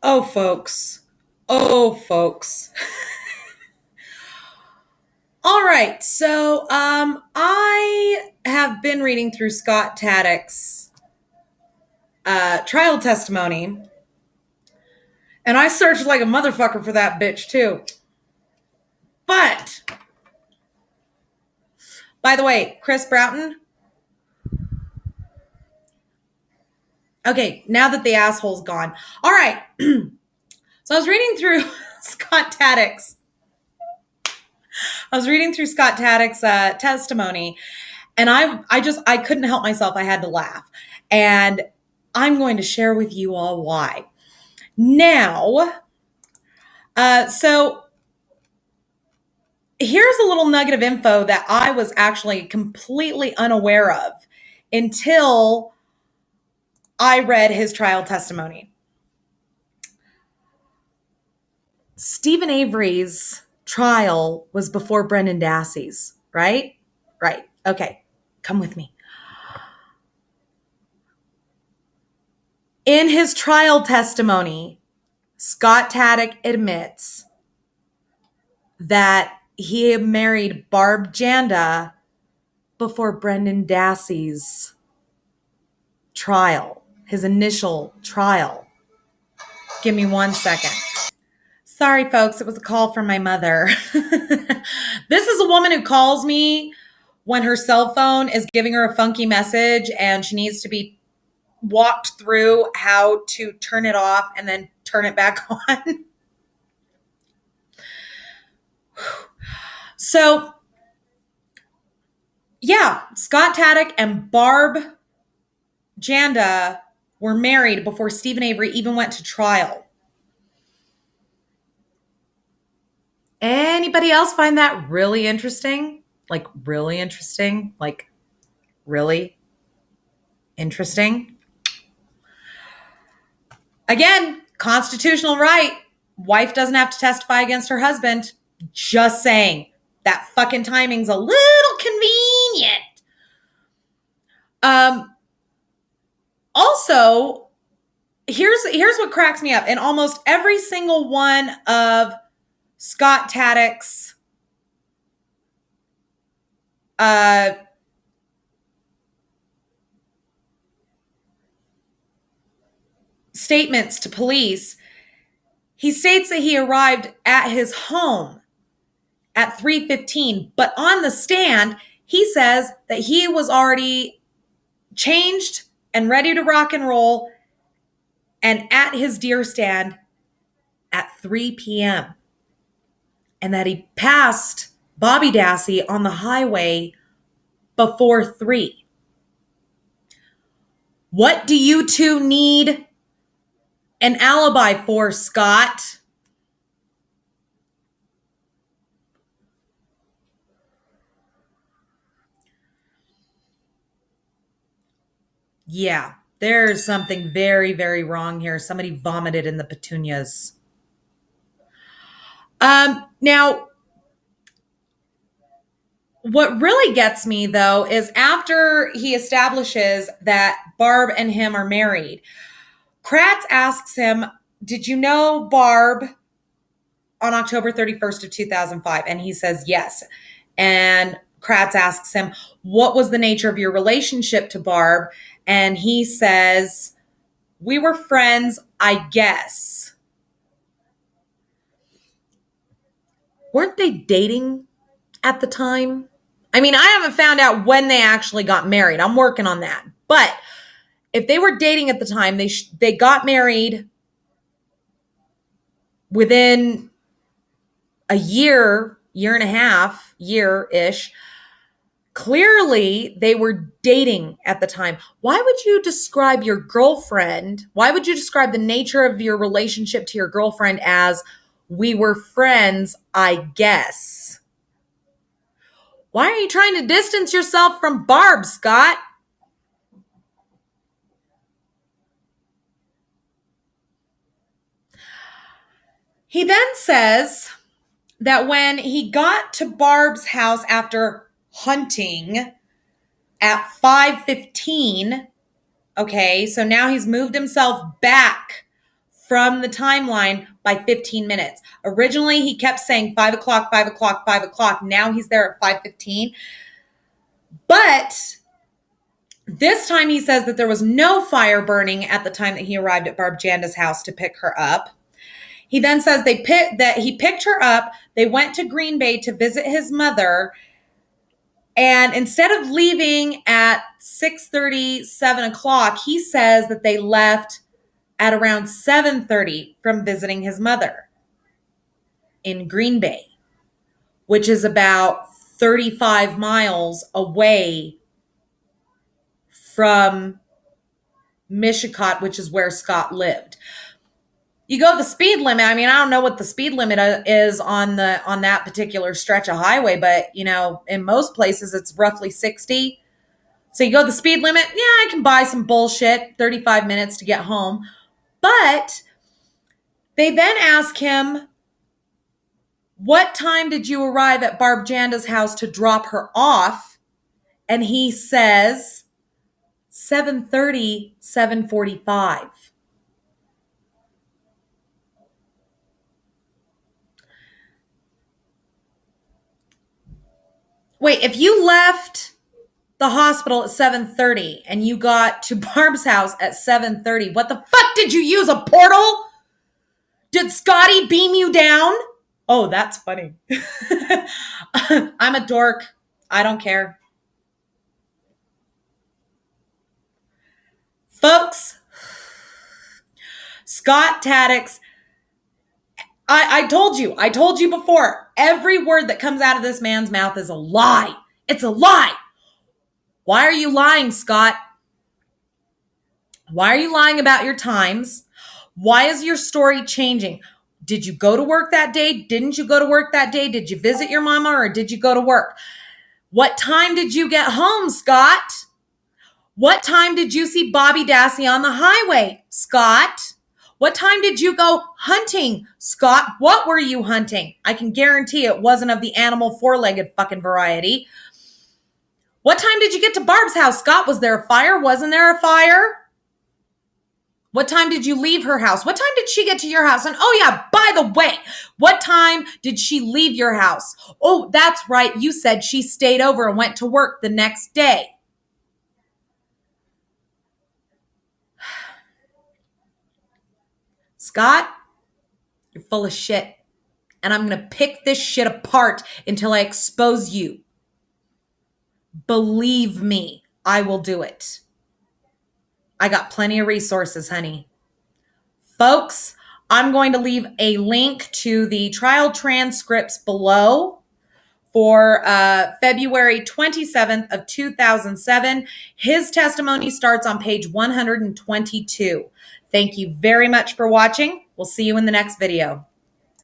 Oh, folks. Oh, folks. All right. So, I have been reading through Scott Taddock's trial testimony, and I searched like a motherfucker for that bitch too. But, by the way, Chris Broughton. Okay, now that the asshole's gone. All right. So I was reading through Scott Taddock's. Testimony, and I couldn't help myself. I had to laugh, and I'm going to share with you all why. Now, so here's a little nugget of info that I was actually completely unaware of until I read his trial testimony. Stephen Avery's trial was before Brendan Dassey's, right? Right. Okay. Come with me. In his trial testimony, Scott Taddock admits that he married Barb Janda before Brendan Dassey's trial, his initial trial. Give me 1 second. Sorry, folks, it was a call from my mother. This is a woman who calls me when her cell phone is giving her a funky message and she needs to be walked through how to turn it off and then turn it back on. So, yeah, Scott Taddock and Barb Janda were married before Stephen Avery even went to trial. Anybody else find that really interesting? Like, really interesting? Like, really interesting? Again, constitutional right. Wife doesn't have to testify against her husband. Just saying. That fucking timing's a little convenient. Also, here's what cracks me up. In almost every single one of Scott Taddock's statements to police, he states that he arrived at his home at 3:15, but on the stand, he says that he was already changed and ready to rock and roll and at his deer stand at 3 p.m. and that he passed Bobby Dassey on the highway before 3. What do you two need an alibi for, Scott? Yeah, there's something very, very wrong here. Somebody vomited in the petunias. Now, what really gets me, though, is after he establishes that Barb and him are married, Kratz asks him, did you know Barb on October 31st of 2005? And he says, yes. And Kratz asks him, what was the nature of your relationship to Barb? And he says, we were friends, I guess. Weren't they dating at the time? I mean, I haven't found out when they actually got married. I'm working on that. But if they were dating at the time, they got married within a year and a half, year-ish. Clearly, they were dating at the time. Why would you describe your girlfriend? Why would you describe the nature of your relationship to your girlfriend as we were friends, I guess? Why are you trying to distance yourself from Barb, Scott? He then says that when he got to Barb's house after hunting at 5:15, okay, so now he's moved himself back from the timeline by 15 minutes. Originally, he kept saying 5 o'clock, 5 o'clock, 5 o'clock. Now he's there at 5:15. But this time he says that there was no fire burning at the time that he arrived at Barb Janda's house to pick her up. He then says that he picked her up. They went to Green Bay to visit his mother. And instead of leaving at 6:30, 7 o'clock, he says that they left at around 7:30 from visiting his mother in Green Bay, which is about 35 miles away from Scot, which is where Scot lived. You go the speed limit. I mean, I don't know what the speed limit is on that particular stretch of highway, but in most places it's roughly 60. So you go the speed limit. Yeah, I can buy some bullshit, 35 minutes to get home. But they then ask him, what time did you arrive at Barb Janda's house to drop her off? And he says 7:30, 7:45. Wait, if you left the hospital at 7:30 and you got to Barb's house at 7:30, what the fuck did you use, a portal? Did Scotty beam you down? Oh, that's funny. I'm a dork. I don't care. Folks, Scot Taddex, I told you before, every word that comes out of this man's mouth is a lie. It's a lie. Why are you lying, Scot? Why are you lying about your times? Why is your story changing? Did you go to work that day? Didn't you go to work that day? Did you visit your mama or did you go to work? What time did you get home, Scot? What time did you see Bobby Dassey on the highway, Scot? What time did you go hunting, Scot? What were you hunting? I can guarantee it wasn't of the animal four-legged fucking variety. What time did you get to Barb's house, Scot? Was there a fire? Wasn't there a fire? What time did you leave her house? What time did she get to your house? And oh yeah, by the way, what time did she leave your house? Oh, that's right. You said she stayed over and went to work the next day. Scot, you're full of shit. And I'm going to pick this shit apart until I expose you. Believe me, I will do it. I got plenty of resources, honey. Folks, I'm going to leave a link to the trial transcripts below for February 27th of 2007. His testimony starts on page 122. Thank you very much for watching. We'll see you in the next video.